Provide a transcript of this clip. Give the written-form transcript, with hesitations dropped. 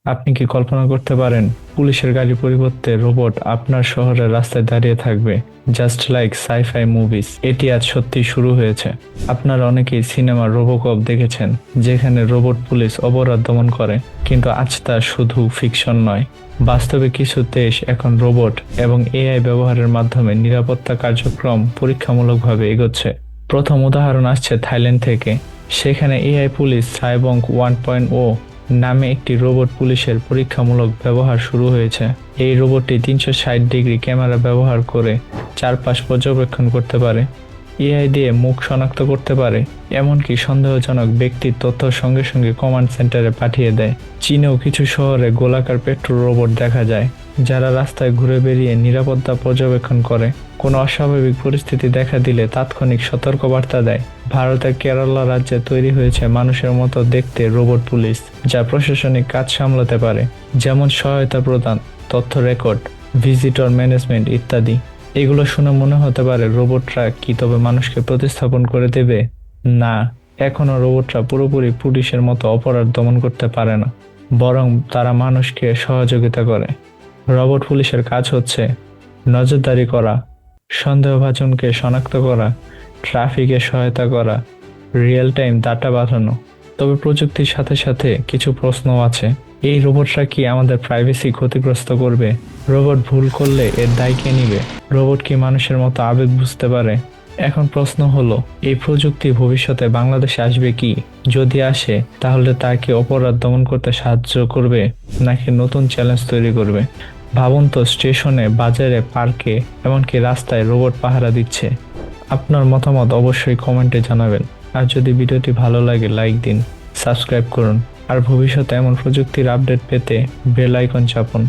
আপনি কি কল্পনা করতে পারেন পুলিশের গাড়ির পরিবর্তে রোবট আপনার শহরের রাস্তায় দাঁড়িয়ে থাকবে, জাস্ট লাইক সাই-ফাই মুভিজ? এটি আজ সত্যি শুরু হয়েছে। আপনারা অনেকেই সিনেমা রোবোকপ দেখেছেন, যেখানে রোবট পুলিশ অপরাধ দমন করে, কিন্তু আজ তা শুধু ফিকশন নয়। বাস্তবে কিছু দেশ এখন রোবট এবং এআই ব্যবহারের মাধ্যমে নিরাপত্তা কার্যক্রম পরীক্ষামূলকভাবে এগোচ্ছে। প্রথম উদাহরণ আসছে থাইল্যান্ড থেকে। সেখানে এআই পুলিশ সাইবং 1.0 নামে একটি রোবট পুলিশের পরীক্ষামূলক ব্যবহার শুরু হয়েছে। এই রোবটটি 360 ডিগ্রি ক্যামেরা ব্যবহার করে চারপাশ পর্যবেক্ষণ করতে পারে, এআই দিয়ে মুখ শনাক্ত করতে পারে, এমনকি সন্দেহজনক ব্যক্তির তথ্য সঙ্গে সঙ্গে কমান্ড সেন্টারে পাঠিয়ে দেয়। চীনেও কিছু শহরে গোলাকার পেট্রোল রোবট দেখা যায়, যারা রাস্তায় ঘুরে বেরিয়ে নিরাপত্তা পর্যবেক্ষণ করে, কোনো অস্বাভাবিক পরিস্থিতি দেখা দিলে তাৎক্ষণিক সতর্কবার্তা দেয়। ভারতের কেরালা রাজ্যে তৈরি হয়েছে মানুষের মতো দেখতে রোবট পুলিশ, যা প্রশাসনিক কাজ সামলাতে পারে, যেমন সহায়তা প্রদান, তথ্য রেকর্ড, ভিজিটর ম্যানেজমেন্ট ইত্যাদি। এগুলো শুনে মনে হতে পারে রোবটরা কি তবে মানুষকে প্রতিস্থাপন করে দেবে? না, এখনো রোবটরা পুরোপুরি পুলিশের মতো অপরাধ দমন করতে পারে না, বরং তারা মানুষকে সহযোগিতা করে। রোবট পুলিশের কাজ হচ্ছে নজরদারি করা, সন্দেহভাজনকে শনাক্ত করা, ট্রাফিকে সহায়তা করা, রিয়েল টাইম ডাটা পাঠানো। তবে প্রযুক্তির সাথে সাথে কিছু প্রশ্নও আছে। এই রোবটরা কি আমাদের প্রাইভেসি ক্ষতিগ্রস্ত করবে? রোবট ভুল করলে এর দায় কে নিবে? রোবট কি মানুষের মতো আবেগ বুঝতে পারে? এখন প্রশ্ন হলো, এই প্রযুক্তি ভবিষ্যতে বাংলাদেশে আসবে কি? যদি আসে, তাহলে তা কি অপরাধ দমন করতে সাহায্য করবে, নাকি নতুন চ্যালেঞ্জ তৈরি করবে? ভাবুন তো, স্টেশনে, বাজারে, পার্কে, এমনকি রাস্তায় রোবট পাহারা দিচ্ছে। আপনার মতামত অবশ্যই কমেন্টে জানাবেন। আর যদি ভিডিওটি ভালো লাগে লাইক দিন, সাবস্ক্রাইব করুন, আর ভবিষ্যতে এমন প্রযুক্তির আপডেট পেতে বেল আইকন চাপুন।